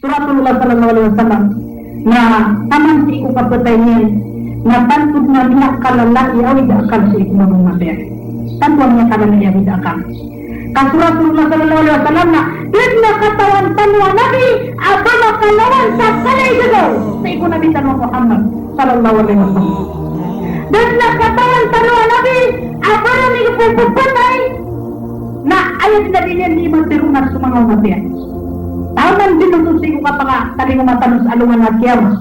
Rasulullah sallallahu alaihi wasallam na taman si ko kapatay niya na tantud na niya kalalaki awid akal si ko mamamapir. Tantuan niya kalalaki awid akal. Kasu Rasulullah sallallahu alaihi wasallam na na katawan tanwa nabi abala kalawan sa kalay gagaw sa iko nabi tanwa Muhammad sallallahu alaihi wasallam. Dan na katawan tanwa nabi abala ni pupupanay na ayat na din ni magtirungan sa mga umatyan. Taman din ang susi ko kapag talingumatanong sa alungan at kiyamas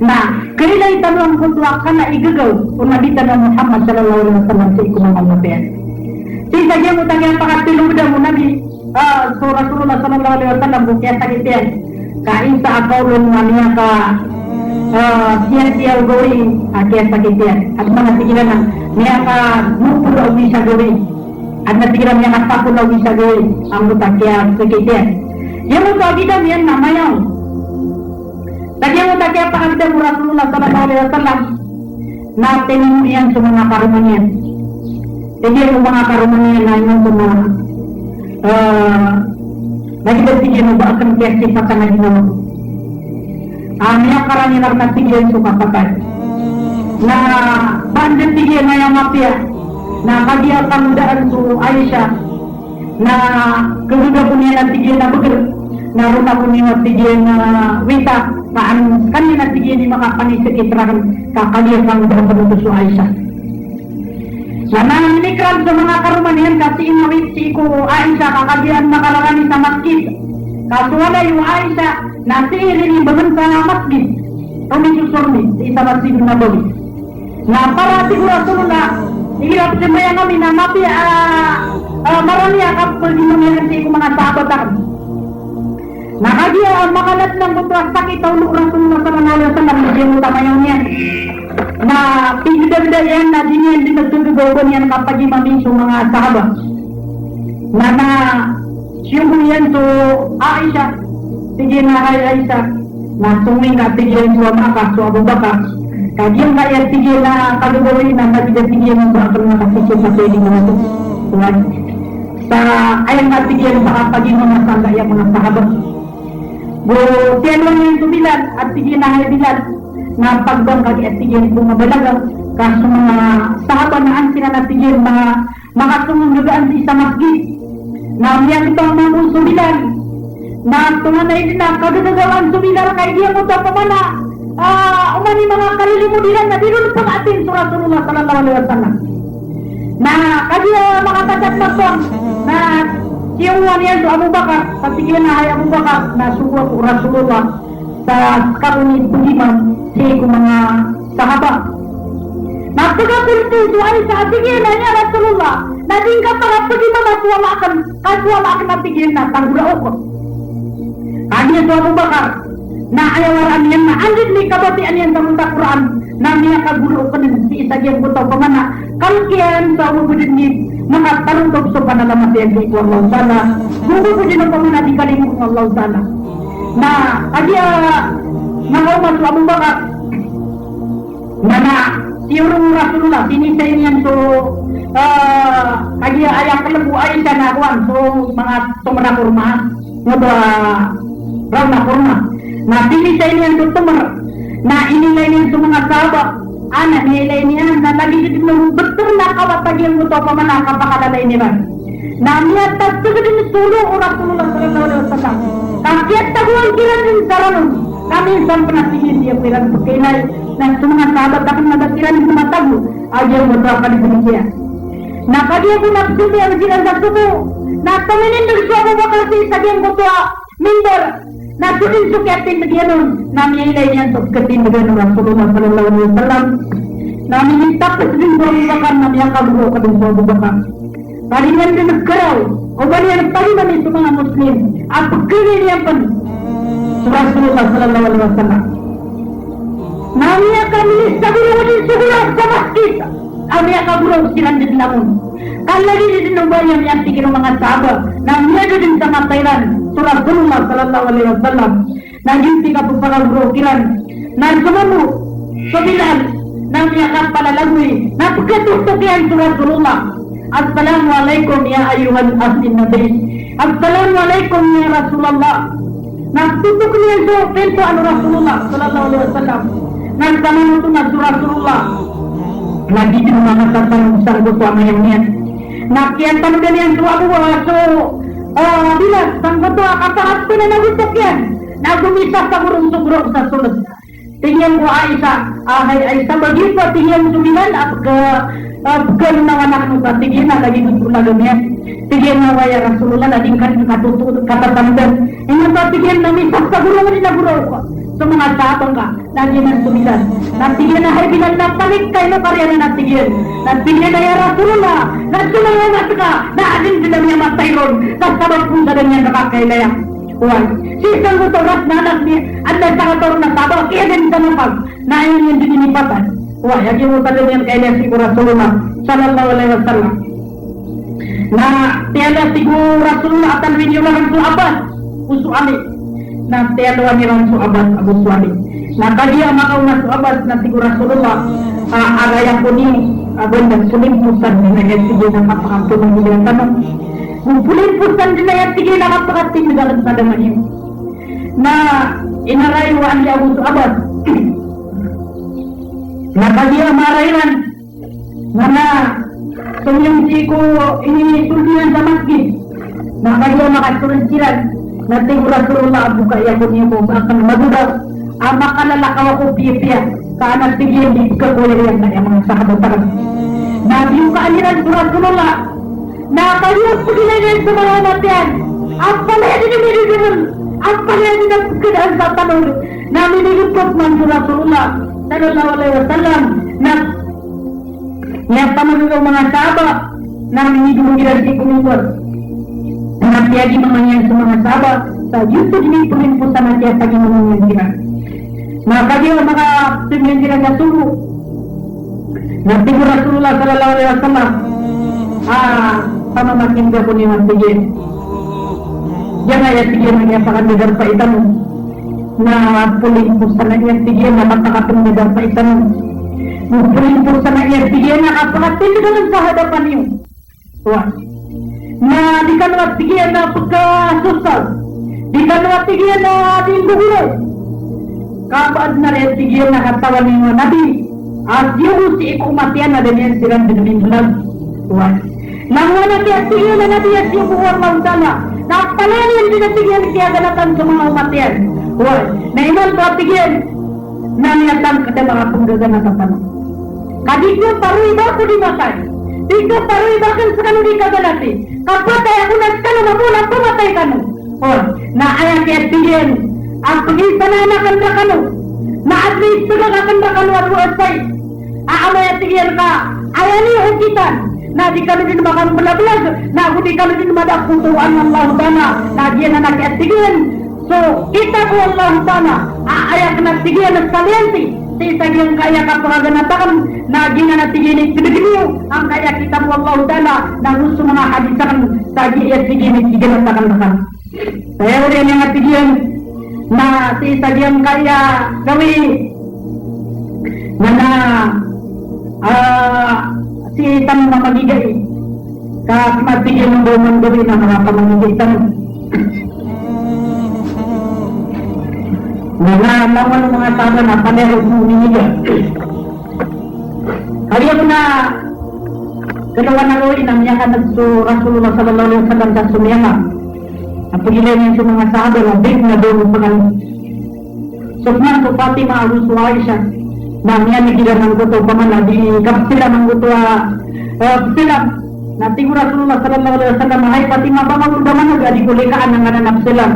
na kaila'y tanong ko tuwa ka na igagaw kung nabita na Muhammad sallallahu alaihi wasallam sa ikumang umatyan. Sisagyan mo tangyang pakatilungda mo nabi so Rasulullah sallallahu alaihi wasallam kung kaya sakitian kain sa akawlon nga niya ka siya gawin kaya sakitian at mga sigilan na niya ka nupulaw bisa gawin at nasigilan niya nakapulaw bisa gawin ang butang kaya sakitian yang kagitan yan namayaw tagyan mo kaya pakagitan mo Rasulullah sallallahu alaihi wasallam na tinong yan sa mga karumanian. Jadi yung mga karumanian na yung mga nagibigyan mo ba akan kaya sipakan na ginawa niya karanilang natigyan sa kapatay na bandang tigyan na yung mapya na kagya kamudaan sa Aisha na keluarga punya natigyan na beger na rumah punya natigyan na wita kaan kanina natigyan ni makapanisik iterakan kakagya kamudaan sa Aisha. Nah, ini kan sa mga karumanian kasi inawit si ko Aisha kakagyan makalangani sa masjid. Kaso wala yung Aisha na siirin bagan sa masjid. Sumisusur ni sa masjid na Nabawi. Na para siguro Rasulullah ihirap sa maya kami na mapi marami akap pagdinomihan sa mga sahabatan. Nakagya makalat ng butuas sakit ang Rasulullah sallallahu alaihi wasallam yung tamayaw niya. Na pinagdagda yan na din yan din nagtutugawan yan kapag imamin sa mga sahabat na siyong yan so Aisha sige na Aisha na suming na sige yan so Amaka so Abu Bakar kagyang kaya sige na kalugawin na nabigyan sige yan ang bakal na kasisyo sa pwedeng mga ito sa ayang na sige yan sa kapag mga sangga yung mga sahabat tiyan lang yung tubilan at sige na Bilal na pagbang kagi at tigil kung mabalagang kaso mga sahabat na ang sinanatigil mga sumundugaan di sa masjid na miyan itong mga subilan na tunganay din na kadagagawan subilan kay diya mo ito pamana umani mga kalilimudilan na dinun pang atin sa Rasulullah sallallahu alaihi wasallam na kaya mga tagat magpang na siyong waniyan sa Abu Bakar patigil na ay Abu Bakar na suwa ko Rasulullah sa karunit puliman si mga sahabat. Napagapulito ito ay sa atigil na niya Rasulullah na din ka para pagi mamatuwala akan natigil na tanggulao ko. Kanya sa Abu Bakar na ayawaran yan na andit ni kabatian yan sa mga Quran na niya kagulo ko din si isa diyang butaw pamana kalkiyan sa umubudin ni mga talundog sa panalamat yan di ko Allah sana gugu ko din ang pamana di kalimut ko Allah sana na kaya nakauman sa Abu Bakar na siyurong Rasulullah sinisay niyan so kaya ayang kalabu ay siya na kuwan so mga tumara kurma nga ba raw na kurma na sinisay niyan so tumara na inilay niyan sa mga sahabat anak nilay niyan na lagi din betul na kawatagyan mo to pamana kapakalalay niya na niya tatagin sulo Rasulullah sallallahu alaihi wasallam kakiat taguan kiran din sarang kami sampai natigil dia kiran pagkailay na sa mga sahabat akan nagkiran din matago ayaw mo ito kalibunigya na kadiya ko nagsubi ang silang nagsubo na tuminin din siya mo bakal sa isagyang butua minder na sunin sukyatin na diyanon na miyilay niyan sa pagkatin na gano'n Rasulullah sallallahu alaihi wasallam na minitapos din sa Abu Bakar na miyang kabuo ka din sa Abu Bakar palingan din nagkaraw o balian nagpaliman sa mga Muslim at pagkili niya pa sa Rasulullah sallallahu alaihi wasallam na niya kami sa gulong din sugulang sa masjid ang niya kaburong silang din namun kalagi din ang bayang yang tigil ng mga sahabat na niya din sa matayran sa Rasulullah sallallahu alaihi wasallam na hindi ka po pagkaburokiran na sumamu sa Bilal na niya ka palalagwi na pagkatutok yan sa Rasulullah. Assalamualaikum ya ayuhan asmin nabi. Assalamualaikum ya Rasulullah. Nagtutok niya so pinto ano Rasulullah sallallahu alaihi wasallam. Nagtanong ito na Rasulullah. Lagi din mga tatanong ko to ngayon niya. Nakiantan din yan so Abu bila sangko to kataas ko na nagutok yan. Nagumisa sa gurong-sugrong sa sulod. Tingnan ko Aisyah, Aisyah begitu tingnan sumilan Bukan na anak nusa tingin na lagi gusto gamit. Tingin na waya Rasulullah lagi kan katutu kata tandan. Ini sa tingin na misap sa gulong ni naguro ko. So mga sabang ka lagi man sumilan. Natigyan na hay bilang napalik kayo karya na natigyan. Natigyan na ya Rasulullah. Nagsumayangat ka. Naadin sila niya matayron. Sasabag kung sa niya nakakailaya. Why? Sisang ko torat na anak niya. Anda sa kator na sabang. Kaya din sa napag. Na ayun yung dinipatan. Wah, yang kita lihat kayaknya si Rasulullah Sallallahu Alaihi Wasallam. Nah, tiada si Rasulullah akan video langsung Abbas, usuali. Nah, tiada wani langsung Abbas, Abu Suali. Nah, tadi maka unas Abbas nanti Rasulullah ada yang kuning, benda kuning pusat di negara tiga nak pakai mengilang tanam. Kuning pusat di negara tiga nak pakai tim dalam tanam ini. Nah, inarai wani Abu Abbas. Maka dia marahiran mana senyum siku ini sulbian sama masjid. Maka dia makasuliran nanti Rasulullah buka ya punya ko akan madudaw maka lalakaw ko piya karena tinggi di kekolehan yang mga sahabat tarang. Nabi yung kaaliran Rasulullah na kayo pagilagay sa mga matiyan apa na yun yung apa na yun yung kedaan sa tanong na minigupot man Rasulullah Sallallahu Alaihi Wasallam na pamanulang mga sahabat na minigumugiran si Kumungkor na piyagi mamangyan sa mga sahabat sa yuto dinipunin po sa natya sa ginamangyan gira maka dia mga tingin gira na sugo na tigo Rasulullah Sallallahu Alaihi Wasallam pamamakin ka po ni Mantigin jangan ya tigil menyapakan negar pa itan na puling po sa nagyang tigil na matakatong negar pa itan puling po sa nagyang tigil na kapakatin ka lang sa hadapan niyo na di ka naman tigil na pagkasusal di ka naman tigil na di gugulo kapaad na rin tigil na katawan niyo nabi at yung si ikumatian na din yan silang dinamimulag nang wala kaya tigil na nabi at yung buwan mautala napalanin din ang tigil kaya ganatan sa mga umatian na iman ko tigil na niyatan kada mga punggagan na katanong kadikyo paruy ba ko di matay dikyo paruy ba kan sa kanong di kagalati kapatay ako nagtanong mabulang pumatay kanong na ayan kaya tigil ang pag-isananakan na kanong na at least pagkakakan na kanong at buasay aamay at tigil ka ayan yung hukitan na di kami din makan belag-belag na ako di kami din madakutuan ng Allah Ta'ala na diyan na nakiatigil so kita ko Allah Ta'ala aayak na tigil na salienti sa isang yung kaya kapaganatakan na diyan na natigil ni Tibigiliyo ang kaya kita mo Allah Ta'ala na gusto mga hadisakan sa diyan tigil ni tigil na takan-takan kaya rin yung natigil na sa isang yung kaya gawin na si itang mamagigay kahit matigil ng buwan gawin na mga pamamigay tanong nalaman ng mga tao na panerog mo ninigay kaya ko na kalawa na rin ang yakan ng Rasulullah Sallallahu Alaihi Wasallam sa sumiyama ang pagilay niya sa mga sahabat na big na doon pangalan Sukman ko Fatima Arusu Aisha na niya nagilanan ko ito pamana di kapsila ng ito sila na tingin Rasulullah Sallallahu Alaihi Wasallam ay pati mapamagdaman na gadi kulikaan ng anak sila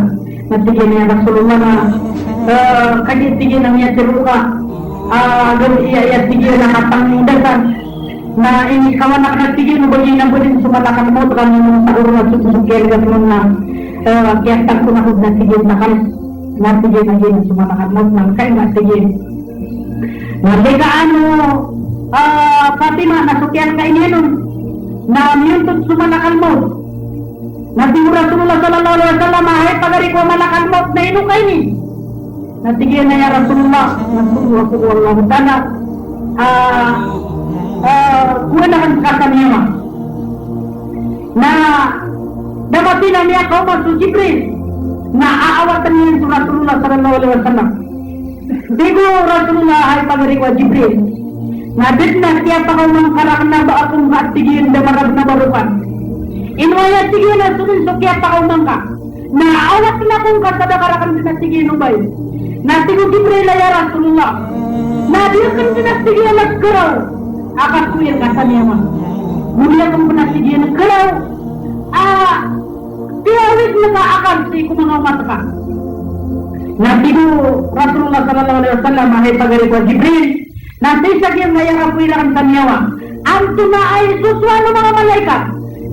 na tingin niya Rasulullah na kagit-tigin na niya siruka gawin iya tigin na katangdasan na ini kawanak na tigin mo bagay na budin sumalakan mo kan yung saruro na susukir gano'n na kiyatak ko na kung na tigin na kalis na tigin na gin sumalakan mo na kaya na tigin Nalika Fatima, nasukyan ka ininom na miyuntod sumalakal mo. Nating Rasulullah Sallallahu Alaihi Wasallam ay pagari ko malakal mo na ino kayo ni. Natigyan na ya Rasulullah, nagsuwa ko Allah Ta'ala. Kuha na kang kasamiyama. Na damatin na niya kauman sa Jibril na aawatan niya sa Rasulullah sallallahu alaihi wasallam. Digo Rasulullah ay pagari ko Jibril. Nabit na siya pa kung mangkarak na ba akong katigin na marag na barukan. Inwaya tigin na suminsok siya pa kung mangka. Naawat na kung kasadakarakan din na tigin ubay. Natigo Jibril ay Rasulullah. Nabiyakan din na tigin na nagkaraw. Akat ko yung kasaniyaman. Mula kong panatigin na nagkaraw. Tiawit na kaakal si kumang umat ka. Natigo Rasulullah sallallahu alaihi wasallam ay pagari ko Jibril. Nanti sa kiyang ngayang apuilang tanyawa. Ang tumaay suswano mga malaikat.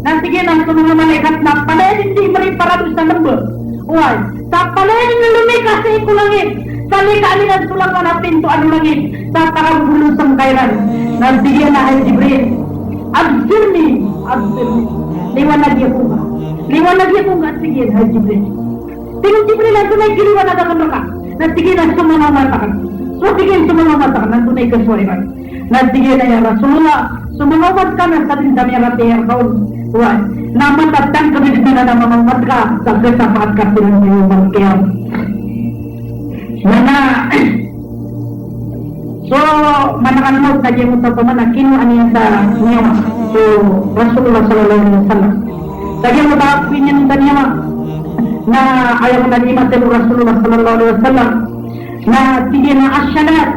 Nanti kiyang mga malaikat na palayan hindi mariparado sa lambot. Uway, sa palayan na lumikas sa ikulangit. Sa likaan ng tulang na pinto ang langit. Sa karambulong sa kairan. Nanti kiyang na ay Jibril. Absirni. Liwanag niya po ba? Liwanag niya po nga sige ay Jibril. Tingin Jibril ang tunay giliwanag ang mereka. Nanti kiyang sumamamatakan. So tingin sumamamatakan. Nantunay kasuwairan. Nanti kiyang ya Rasulullah. Sumamamatakan ang satin sa mga ratiyang kaun. Uway, namatatan kami din na namamat ka. Sa kesapaat ka silang yung magkiyam. Mana so manakan mo sa jemu sa pamana kinuan niya sa niya. So Rasulullah sallallahu alaihi wasallam. Sabi mo ba pinyan ng niya na ayaw na lima sa Rasulullah sallallahu alaihi wasallam na sige na asyalat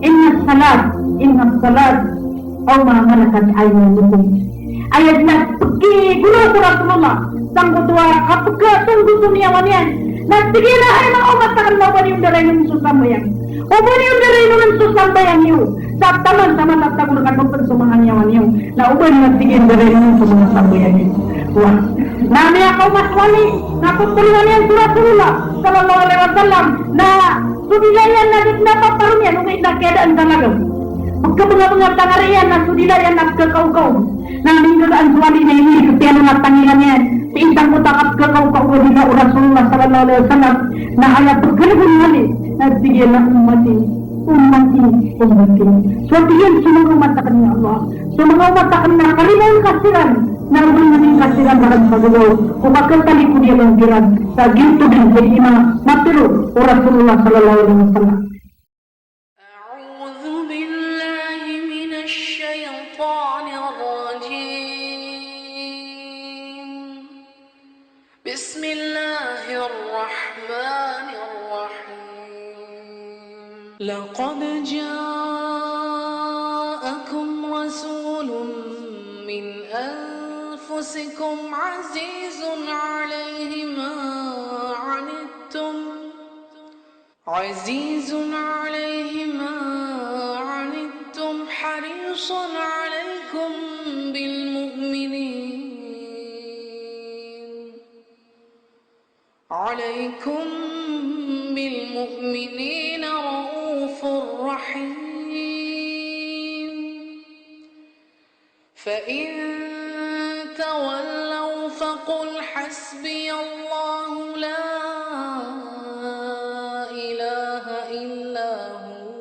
inna salat aw ma malakat aymanukum. Ayat na pergi guru Rasulullah sang ketua kapga tunggu dunia wanian. Na sige na ay mga umat takkan lawan yung daray ng susam bayang. Ubon yung daray ng susam bayang niyo. Sa taman sama tatag ulang kapag sumangan yawan niyo. Na ubon yung sige yung daray ng susam bayang niyo. Wah, nami ako maswali. Naputulungan yan sa Rasulullah sallallahu alaihi wasallam. Na sudilayan na napaparoon yan. Umay na keadaan talaga. Pagkabunga-bunga tangarian na sudilayan na kakaw-kaw. Na minggagaan suwali na ini ketiano na tangilan yan. Sa isang utakap kakaw-kaw ko din na Rasulullah sallallahu alaihi wasallam. Na ayat bergulung hali. Na sige na umati. Suatu yang semua umat takkan ya Allah. Semua umat takkan na karimun kasiran. Na umanin kasiran bahan pagulaw. Kumakal tali ko dia langkiran. Sa ginto din sa ima. Matiru Rasulullah sallallahu alaihi wasallam. بسم الله الرحمن الرحيم لقد جاءكم رسول من أنفسكم عزيز عليه ما عنتم حريص عليكم بالمؤمنين رؤوف رحيم فإن تولوا فقل حسبي الله لا إله إلا هو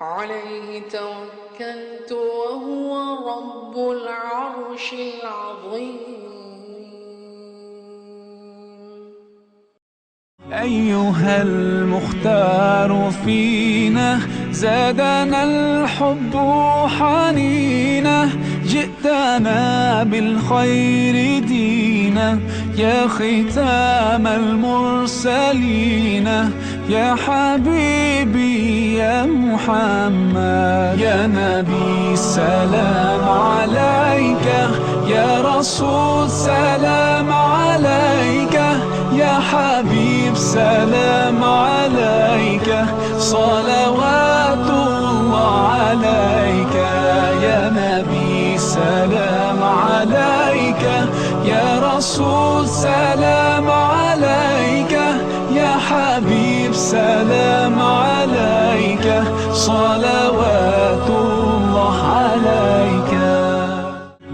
عليه توكلت وهو رب العرش العظيم أيها المختار فينا زادنا الحب حنينا جئتنا بالخير دينا يا ختام المرسلين يا حبيبي يا محمد يا نبي سلام عليك يا رسول سلام عليك يا حبيب سلام عليك صلوات الله عليك يا نبي سلام عليك يا رسول سلام عليك يا حبيب سلام عليك صلوات الله عليك.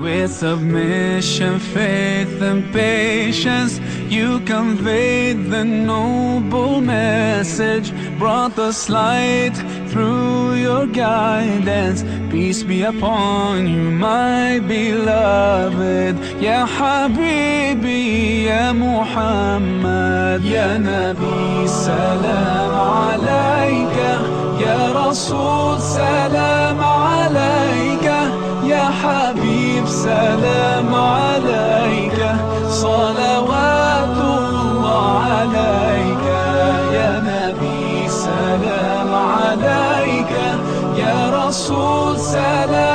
With submission, faith and patience you conveyed the noble message, brought us light through your guidance. Peace be upon you, my beloved. Ya Habibi, Ya Muhammad, Ya Nabi, salam alayka. Ya Rasul, salam alayka. Ya Habib, salam alayka. Salawatullah alayka. Ya Nabi, salam alayka. Ya Rasul, salam